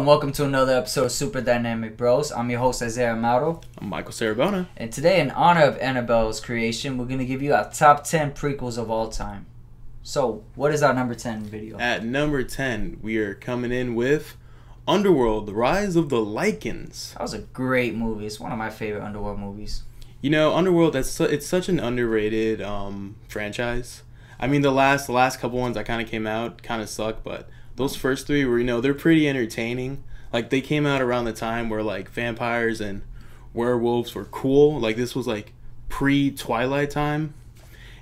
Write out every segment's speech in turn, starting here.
and welcome to another episode of Super Dynamic Bros. I'm your host, Isaiah Amato. I'm Michael Sarabona. And today, in honor of Annabelle's creation, we're going to give you our top 10 prequels of all time. So, what is our number 10 video? At number 10, we are coming in with Underworld, The Rise of the Lycans. That was a great movie. It's one of my favorite Underworld movies. You know, Underworld, it's such an underrated franchise. I mean, the last couple ones that kind of came out kind of suck, but those first three were, they're pretty entertaining. Like, they came out around the time where, like, vampires and werewolves were cool. Like, this was, like, pre-Twilight time.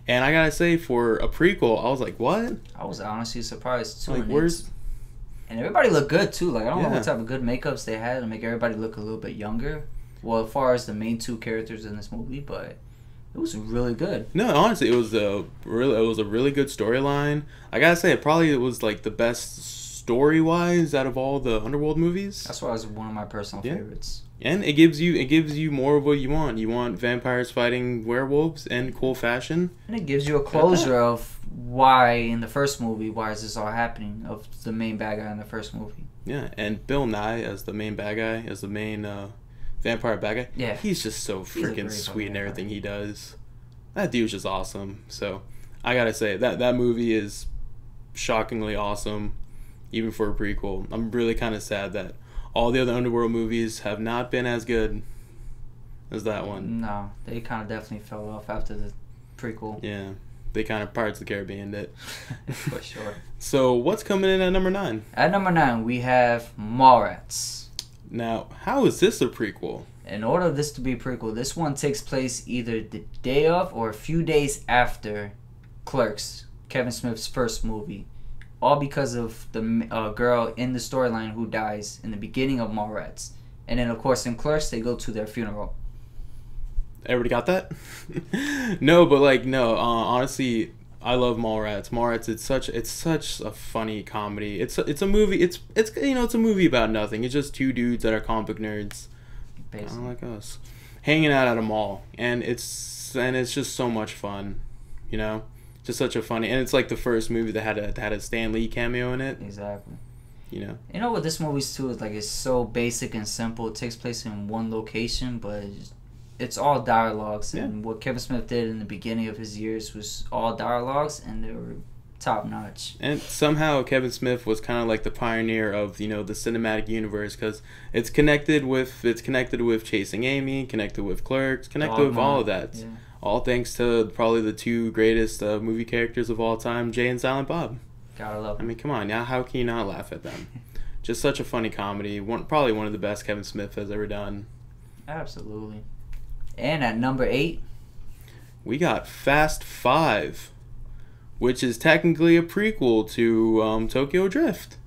And I gotta say, for a prequel, I was like, what? I was honestly surprised, too. Like, where's... And everybody looked good, too. Like, I don't know what type of good makeups they had to make everybody look a little bit younger. Well, as far as the main two characters in this movie, but... it was really good. No, honestly, it was a really good storyline. I gotta say, it was like the best story-wise out of all the Underworld movies. That's why it was one of my personal favorites. And it gives you more of what you want. You want vampires fighting werewolves in cool fashion. And it gives you a closure of why in the first movie, why is this all happening, of the main bad guy in the first movie. Yeah, and Bill Nye as the main bad guy, as the main vampire bad guy. Yeah. He's just so freaking sweet in everything he does. That dude's just awesome. So I gotta say that movie is shockingly awesome, even for a prequel. I'm really kind of sad that all the other Underworld movies have not been as good as that one. No, they kind of definitely fell off after the prequel. Yeah, they kind of Pirates of the Caribbean did. For sure. So what's coming in at number 9? At number 9, we have Mallrats. Now, how is this a prequel? In order of this to be a prequel, this one takes place either the day of or a few days after Clerks, Kevin Smith's first movie. All because of the girl in the storyline who dies in the beginning of Mallrats. And then, of course, in Clerks, they go to their funeral. Everybody got that? No, but honestly, I love Mallrats. Mallrats, it's such a funny comedy. It's a movie. It's a movie about nothing. It's just two dudes that are comic book nerds, kind of like us, hanging out at a mall, and it's just so much fun, just such a funny. And it's like the first movie that had a Stan Lee cameo in it. Exactly. You know what this movie's too is, like, it's so basic and simple. It takes place in one location, but it's all dialogues. Yeah. And what Kevin Smith did in the beginning of his years was all dialogues, and they were top notch. And somehow Kevin Smith was kind of like the pioneer of the cinematic universe, because it's connected with Chasing Amy, connected with Clerks, connected with all of that. Yeah. All thanks to probably the two greatest movie characters of all time, Jay and Silent Bob. Gotta love them. I mean, come on, now how can you not laugh at them? Just such a funny comedy. Probably one of the best Kevin Smith has ever done. Absolutely. And at number 8, we got Fast 5, which is technically a prequel to Tokyo Drift.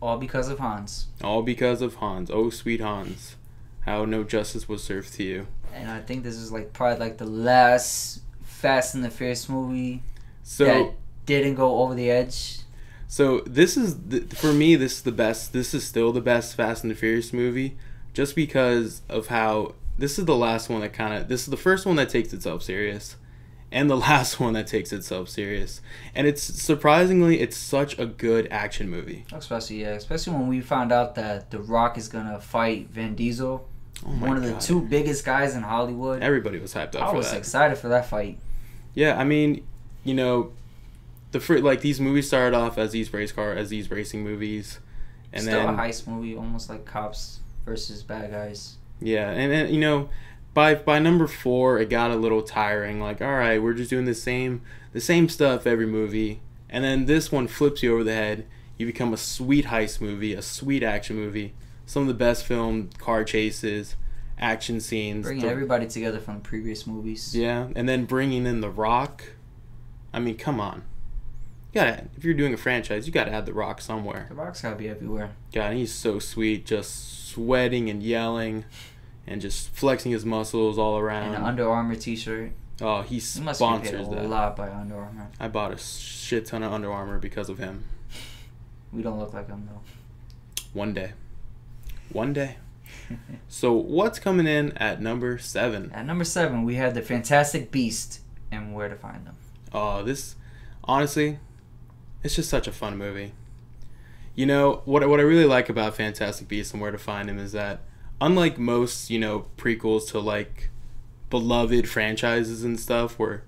all because of Hans. All because of Hans. Oh, sweet Hans. How no justice was served to you. And I think this is probably the last Fast and the Furious movie that didn't go over the edge. So this is, for me, this is the best. This is still the best Fast and the Furious movie, just because of how this is the last one that this is the first one that takes itself serious, and the last one that takes itself serious. And it's such a good action movie. Especially when we found out that The Rock is gonna fight Vin Diesel, one of the two biggest guys in Hollywood. Everybody was hyped up for that. I was excited for that fight. Yeah, I mean, these movies started off as these racing movies, and Still then a heist movie, almost like cops versus bad guys. Yeah, and by number 4, it got a little tiring. Like, all right, we're just doing the same stuff every movie, and then this one flips you over the head. You become a sweet heist movie, a sweet action movie. Some of the best filmed car chases, action scenes. Bringing everybody together from the previous movies. Yeah, and then bringing in The Rock. I mean, come on. If you're doing a franchise, you gotta add The Rock somewhere. The Rock's gotta be everywhere. God, he's so sweet, just sweating and yelling, and just flexing his muscles all around. And an Under Armour t-shirt. Oh, he sponsors that. He must get paid a lot by Under Armour. I bought a shit ton of Under Armour because of him. We don't look like him though. One day. So what's coming in at number 7? At number 7, we have the Fantastic Beast and Where to Find Them. Oh, this, honestly, it's just such a fun movie. You know, what I really like about Fantastic Beasts and Where to Find Him is that, unlike most, you know, prequels to, like, beloved franchises and stuff, where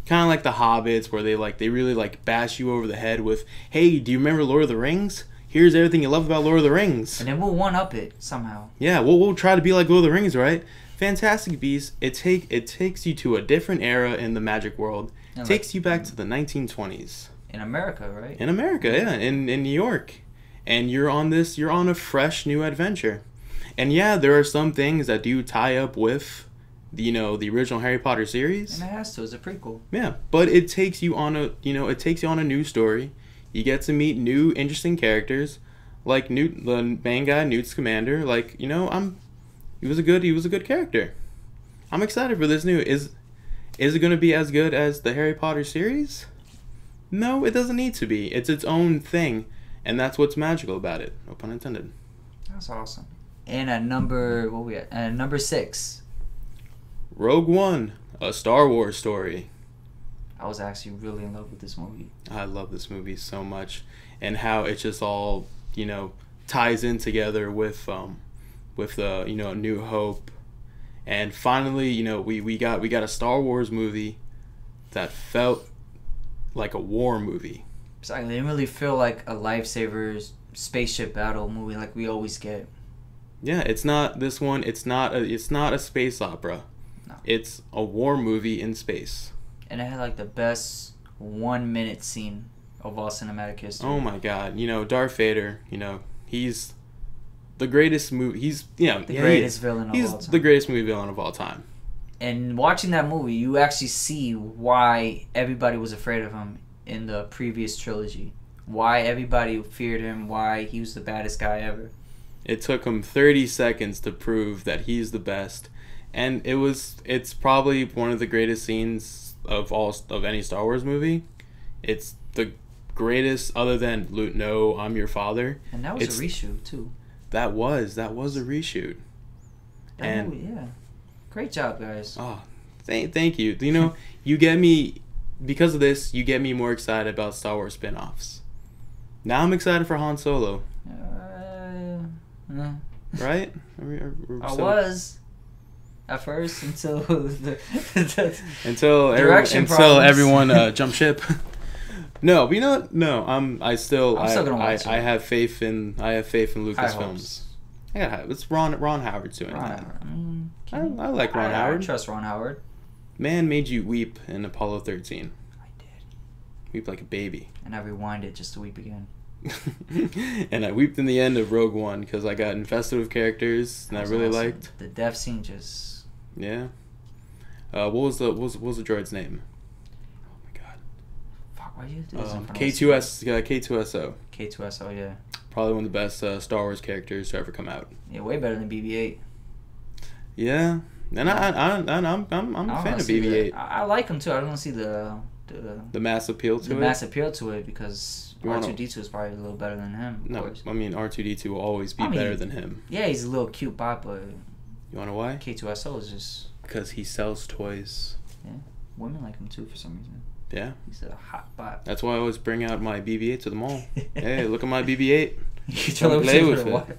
kind of like the Hobbits, where they really, like, bash you over the head with, hey, do you remember Lord of the Rings? Here's everything you love about Lord of the Rings. And then we'll one-up it somehow. Yeah, we'll try to be like Lord of the Rings, right? Fantastic Beasts, it takes you to a different era in the magic world. It takes you back to the 1920s. In America, right? In America, yeah, in New York. And you're on a fresh new adventure. And yeah, there are some things that do tie up with, you know, the original Harry Potter series. And it has to, it's a prequel. Yeah, but it takes you on a new story. You get to meet new interesting characters, like the main guy, Newt Scamander. Like, you know, he was a good character. I'm excited for this new. Is it going to be as good as the Harry Potter series? No, it doesn't need to be. It's its own thing. And that's what's magical about it. No pun intended. That's awesome. And at number 6. Rogue One, a Star Wars story. I was actually really in love with this movie. I love this movie so much. And how it just all, you know, ties in together with you know, New Hope. And finally, you know, we got a Star Wars movie that felt like a war movie. Exactly. It didn't really feel like a lifesaver spaceship battle movie like we always get. Yeah, it's not this one. It's not a space opera. No. It's a war movie in space. And it had like the best 1-minute scene of all cinematic history. Oh my God! You know, Darth Vader. You know, he's the greatest movie. He's the greatest villain of all time. He's the greatest movie villain of all time. And watching that movie, you actually see why everybody was afraid of him in the previous trilogy. Why everybody feared him, why he was the baddest guy ever. It took him 30 seconds to prove that he's the best. And it's probably one of the greatest scenes of any Star Wars movie. It's the greatest other than Luke, no, I'm your father. And that was a reshoot too. That was a reshoot. That movie, yeah. Great job, guys. Oh, thank you. You know, you get me, because of this, you get me more excited about Star Wars spin-offs. Now I'm excited for Han Solo. Right? I was at first until until everyone jumped ship. No, but you know what? No, I'm still gonna watch it. I have faith in Lucasfilms. It's Ron Howard's doing it. I like Ron Howard. I trust Ron Howard. Man made you weep in Apollo 13. I did. Weep like a baby. And I rewind it just to weep again. And I weeped in the end of Rogue One because I got infested with characters and I really liked the death scene. Just yeah. What was the droid's name? Oh my God. Fuck, why you do this? K2SO. K2SO, yeah. Probably one of the best Star Wars characters to ever come out. Yeah, way better than BB-8. Yeah, and I'm a fan of BB-8. I like him too. I don't see the mass appeal to it. The mass appeal to it because R2-D2 is probably a little better than him. Of course. I mean R2-D2 will always be better than him. Yeah, he's a little cute bot, but you wanna know why? K2SO is just because he sells toys. Yeah, women like him too for some reason. Yeah, he's a hot bot. That's why I always bring out my BB-8 to the mall. Hey, look at my BB-8. You tell play with it.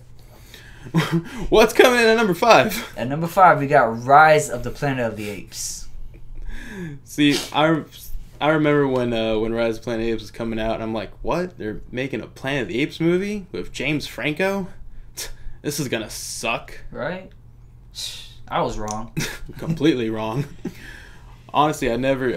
What's coming in at number 5? At number 5, we got Rise of the Planet of the Apes. See, I remember when Rise of the Planet of the Apes was coming out, and I'm like, what? They're making a Planet of the Apes movie with James Franco? This is gonna suck. Right? I was wrong. Completely wrong. Honestly, I never...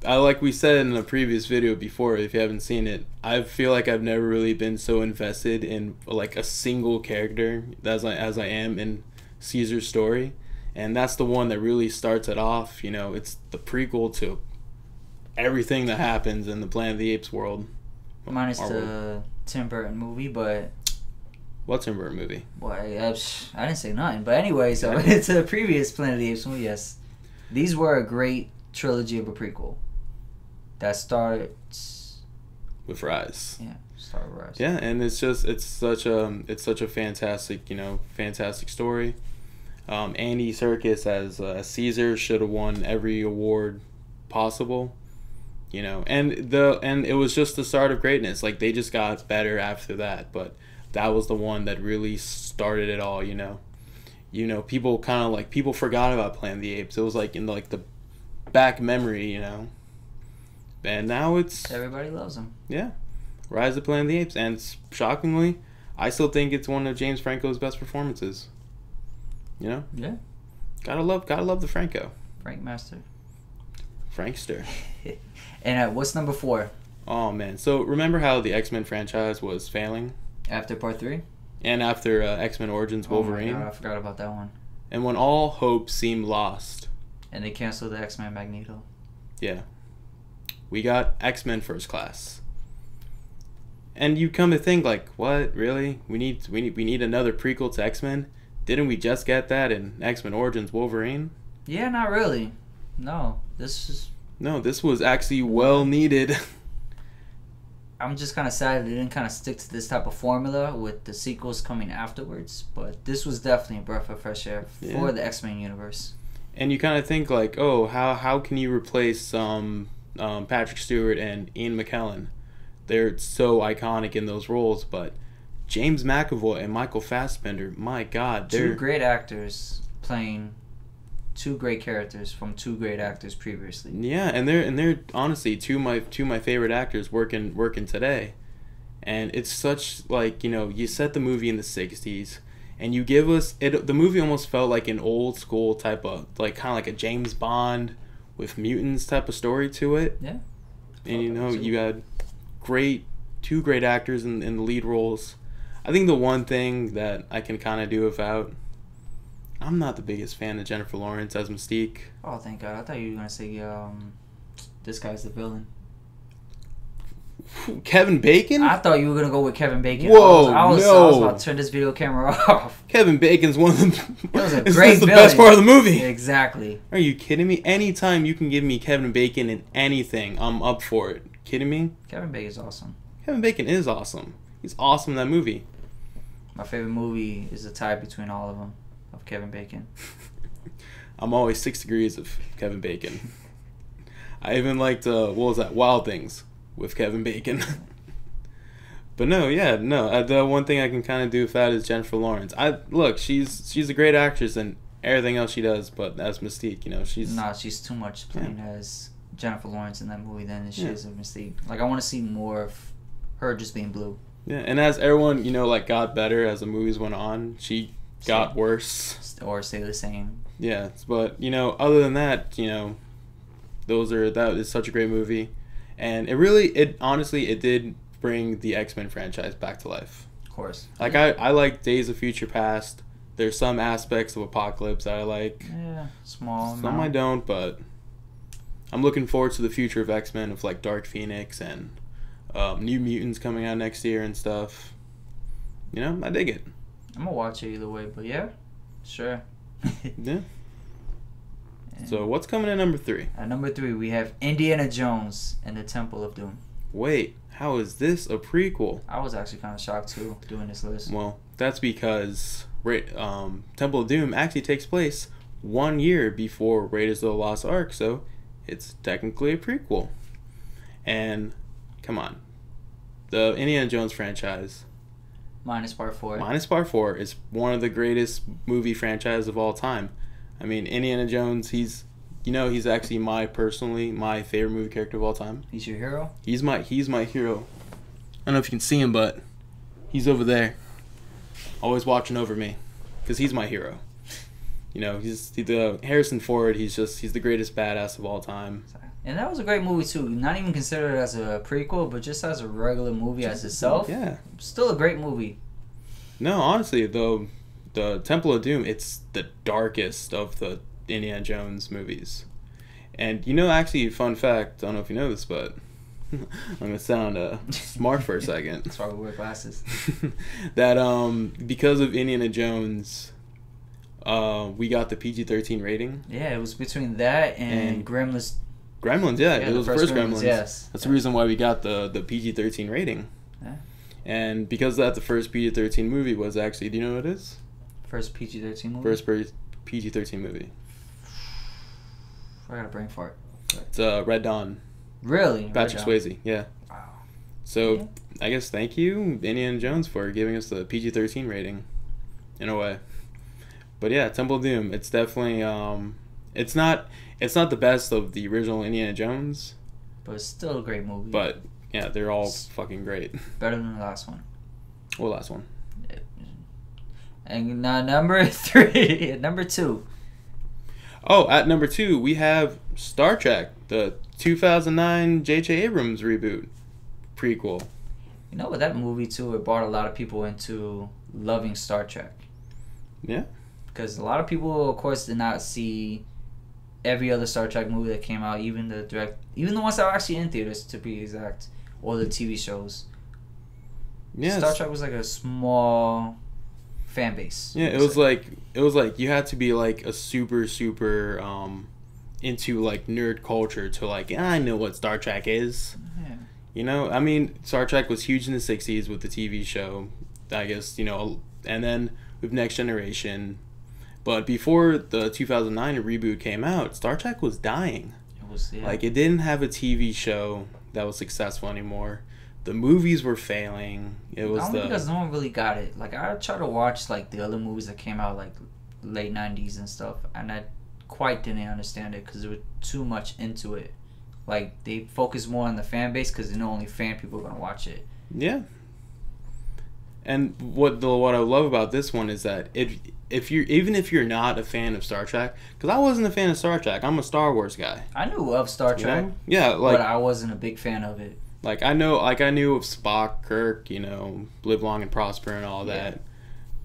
like we said in a previous video before, if you haven't seen it, I feel like I've never really been so invested in like a single character as I am in Caesar's story, and that's the one that really starts it off. You know, it's the prequel to everything that happens in the Planet of the Apes world. Minus the Tim Burton movie, but what Tim Burton movie? Well, I didn't say nothing, but anyway, so it's a previous Planet of the Apes movie. Yes, these were a great trilogy of a prequel. That starts with Rise. Yeah, start with Rise. Yeah, and it's such a fantastic, fantastic story. Andy Serkis as Caesar should have won every award possible. you know, and it was just the start of greatness. Like they just got better after that, but that was the one that really started it all, you know. You know, people kind of like people forgot about Planet of the Apes. It was like in like the back memory, you know. And now it's everybody loves them. Yeah, Rise of the Planet of the Apes, and shockingly, I still think it's one of James Franco's best performances. You know. Yeah. Gotta love the Franco. Frank Master. Frankster. And what's number 4? Oh man, so remember how the X-Men franchise was failing? After part 3? And after X-Men Origins Wolverine? Oh my God, I forgot about that one. And when all hope seemed lost. And they canceled the X-Men Magneto. Yeah. We got X-Men First Class. And you come to think like, what, really? We need another prequel to X-Men? Didn't we just get that in X-Men Origins Wolverine? Yeah, not really. No, this was actually well needed. I'm just kind of sad they didn't kind of stick to this type of formula with the sequels coming afterwards. But this was definitely a breath of fresh air for the X-Men universe. And you kind of think like, oh, how can you replace Patrick Stewart and Ian McKellen? They're so iconic in those roles, but James McAvoy and Michael Fassbender, my God, they're 2 great actors playing 2 great characters from 2 great actors previously. Yeah, and they're honestly two of my favorite actors working today. And it's such like, you know, you set the movie in the 60s and you give us it. The movie almost felt like an old school type of like kind of like a James Bond with mutants type of story to it. Yeah. And you know, you had 2 great actors in the lead roles. I think the one thing that I can kind of do without, I'm not the biggest fan of Jennifer Lawrence as Mystique. Oh, thank God. I thought you were going to say this guy's the villain. Kevin Bacon? I thought you were going to go with Kevin Bacon. Whoa, I was about to turn this video camera off. Kevin Bacon's one of the... It was a great the best part of the movie. Exactly. Are you kidding me? Anytime you can give me Kevin Bacon in anything, I'm up for it. Kidding me? Kevin Bacon's awesome. Kevin Bacon is awesome. He's awesome in that movie. My favorite movie is a tie between all of them, of Kevin Bacon. I'm always 6 degrees of Kevin Bacon. I even liked, what was that, Wild Things with Kevin Bacon. But the one thing I can kind of do with that is Jennifer Lawrence. She's a great actress in everything else she does, but as Mystique, you know, she's too much playing as Jennifer Lawrence in that movie than she is of Mystique. Like, I want to see more of her just being blue. Yeah, and as everyone, you know, like got better as the movies went on, she got worse. Or stay the same. Yeah, but, you know, other than that, you know, that is such a great movie. And it honestly did bring the X-Men franchise back to life. Of course. Like, I like Days of Future Past. There's some aspects of Apocalypse that I like. Yeah, small. Some I don't, but I'm looking forward to the future of X-Men, of like Dark Phoenix and New Mutants coming out next year and stuff. You know, I dig it. I'm gonna watch it either way, but yeah, sure. Yeah. So what's coming at number 3? At number 3, we have Indiana Jones and the Temple of Doom. Wait, how is this a prequel? I was actually kind of shocked too doing this list. Well, that's because Temple of Doom actually takes place 1 year before Raiders of the Lost Ark, so it's technically a prequel. And come on, the Indiana Jones franchise, minus part 4, is one of the greatest movie franchises of all time. I mean, Indiana Jones, he's actually my favorite movie character of all time. He's your hero? He's my hero. I don't know if you can see him, but he's over there, always watching over me, because he's my hero. You know, he's the Harrison Ford. He's the greatest badass of all time. And that was a great movie too. Not even considered as a prequel, but just as a regular movie as itself. Yeah, still a great movie. No, honestly, though, the Temple of Doom, it's the darkest of the Indiana Jones movies. And you know, actually, fun fact, I don't know if you know this, but I'm gonna sound smart for a second. That's why we wear glasses. That because of Indiana Jones, we got the PG-13 rating. Yeah, it was between that and Gremlins. Gremlins, yeah, it was the first Gremlins. Yes, that's the reason why we got the PG-13 rating. Yeah. And because that the first PG-13 movie was actually, do you know what it is? First PG-13 movie. First PG-13 movie. I got a brain fart. It's Red Dawn. Really? Patrick Swayze, yeah. Wow. So, Yeah. I guess thank you, Indiana Jones, for giving us the PG-13 rating, in a way. But yeah, Temple of Doom, it's definitely, it's not the best of the original Indiana Jones. But it's still a great movie. But, yeah, they're all fucking great. Better than the last one. What last one? And number 3, number 2. Oh, at number 2, we have Star Trek, the 2009 J.J. Abrams reboot prequel. You know, with that movie, too, it brought a lot of people into loving Star Trek. Yeah. Because a lot of people, of course, did not see every other Star Trek movie that came out, even the ones that were actually in theaters, to be exact, or the TV shows. Yes. Star Trek was like a small fan base. Yeah, it was like you had to be like a super into like nerd culture to like, I know what Star Trek is. Yeah. You know, I mean, Star Trek was huge in the 60s with the TV show, I guess, you know, and then with Next Generation. But before the 2009 reboot came out, Star Trek was dying. It was, yeah. Like, it didn't have a TV show that was successful anymore. The movies were failing. It was only because no one really got it. Like, I tried to watch like the other movies that came out like late 90s and stuff, and I quite didn't understand it because there was too much into it. Like, they focus more on the fan base because they know only fan people are gonna watch it. Yeah. And what I love about this one is that if you're not a fan of Star Trek, because I wasn't a fan of Star Trek, I'm a Star Wars guy. I knew of Star Trek, yeah, like, but I wasn't a big fan of it. Like I knew of Spock, Kirk, you know, live long and prosper and all that.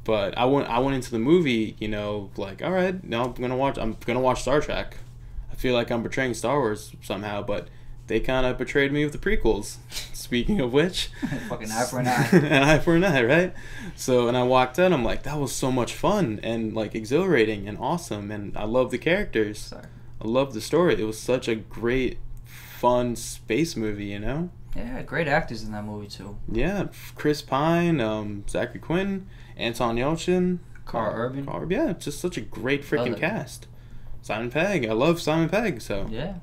But I went into the movie, you know, like, all right, no, I'm gonna watch Star Trek. I feel like I'm portraying Star Wars somehow, but they kind of betrayed me with the prequels. Speaking of which, fucking eye for an eye. An eye for an eye, right? So, and I walked out, I'm like, that was so much fun and like exhilarating and awesome, and I love the characters. Sorry. I love the story. It was such a great, fun space movie, you know. Yeah, great actors in that movie too. Yeah, Chris Pine, Zachary Quinn, Anton Yelchin, Carl Urban. Yeah, just such a great freaking cast. Simon Pegg. I love Simon Pegg. So yeah.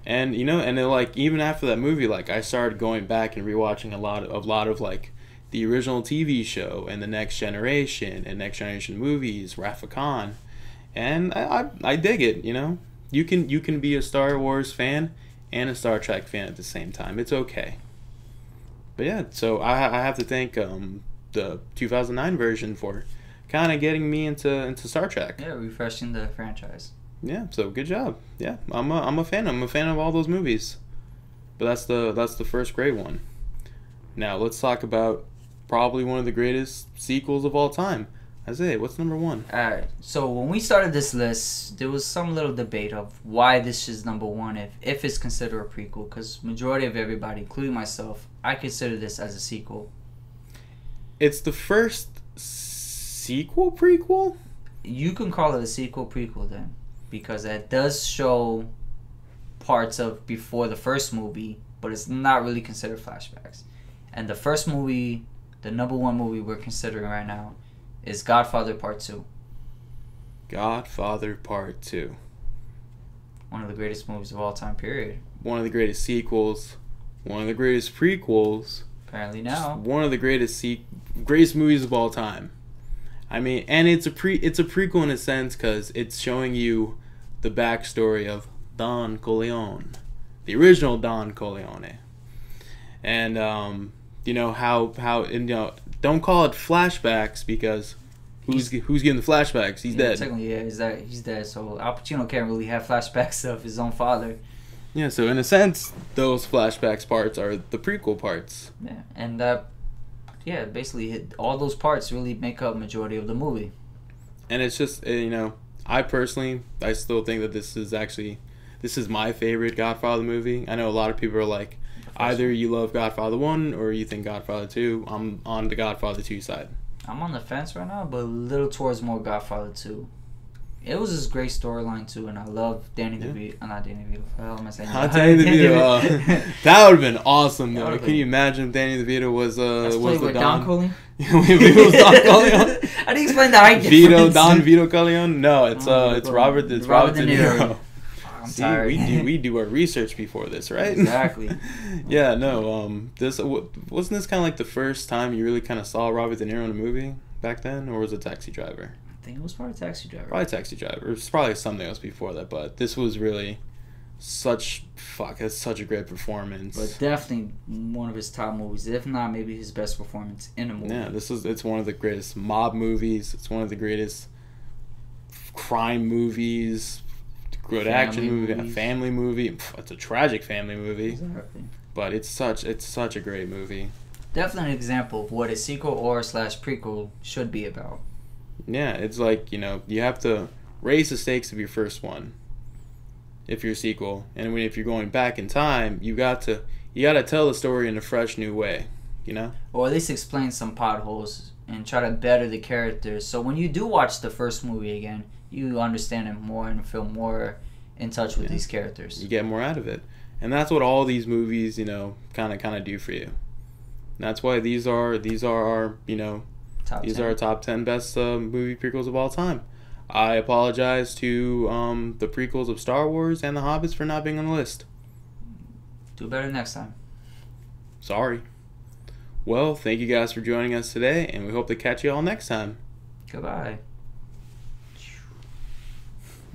And you know, and then, like, even after that movie, like, I started going back and rewatching a lot of like the original TV show and the Next Generation movies, Wrath of Khan, and I dig it. You know, you can be a Star Wars fan and a Star Trek fan at the same time. It's okay. But yeah, so I have to thank the 2009 version for kind of getting me into Star Trek. Yeah, refreshing the franchise. Yeah, so good job. Yeah, I'm a fan. I'm a fan of all those movies. But that's the first great one. Now let's talk about probably one of the greatest sequels of all time. Isaiah, what's number 1? Alright, so when we started this list, there was some little debate of why this is number 1 if it's considered a prequel, because majority of everybody, including myself, I consider this as a sequel. It's the first sequel prequel? You can call it a sequel prequel then, because it does show parts of before the first movie, but it's not really considered flashbacks. And the first movie, the number 1 movie we're considering right now, is Godfather Part 2. Godfather Part 2. One of the greatest movies of all time, period. One of the greatest sequels. One of the greatest prequels. Apparently now. One of the greatest movies of all time. I mean, and it's a prequel in a sense because it's showing you the backstory of Don Corleone, the original Don Corleone, and you know how and, you know, don't call it flashbacks because who's getting the flashbacks? He's dead. Technically, yeah, he's dead. So Al Pacino can't really have flashbacks of his own father. Yeah, so in a sense, those flashbacks parts are the prequel parts. Yeah, and yeah, basically all those parts really make up majority of the movie. And it's just, you know, I still think that this is my favorite Godfather movie. I know a lot of people are like, either you love Godfather 1 or you think Godfather 2. I'm on the Godfather 2 side. I'm on the fence right now, but a little towards more Godfather 2. It was this great storyline too, and I love Danny DeVito. Not Danny DeVito. What the hell am I saying? Not Danny DeVito. That would have been awesome, though. Can you imagine if Danny DeVito was the Don Corleone? It was Don Corleone. How do you explain the height difference? Don Vito Corleone? No, it's Robert De Niro. I'm See, tired. we do our research before this, right? Exactly. Yeah, no. Wasn't this kind of like the first time you really kind of saw Robert De Niro in a movie back then, or was it Taxi Driver? I think it was probably Taxi Driver. Probably Taxi Driver. It's probably something else before that, but this was really it's such a great performance. But definitely one of his top movies, if not maybe his best performance in a movie. Yeah, it's one of the greatest mob movies. It's one of the greatest crime movies, good action movie, a family movie. It's a tragic family movie. Exactly. But it's such a great movie. Definitely an example of what a sequel or / prequel should be about. Yeah, it's like, you have to raise the stakes of your first one if you're a sequel. And if you're going back in time, you got to tell the story in a fresh new way, Or at least explain some potholes and try to better the characters. So when you do watch the first movie again, you understand it more and feel more in touch with these characters. You get more out of it. And that's what all these movies, kind of do for you. And that's why these are our, our top 10 best movie prequels of all time. I apologize to the prequels of Star Wars and The Hobbits for not being on the list. Do better next time. Sorry. Well, thank you guys for joining us today, and we hope to catch you all next time. Goodbye.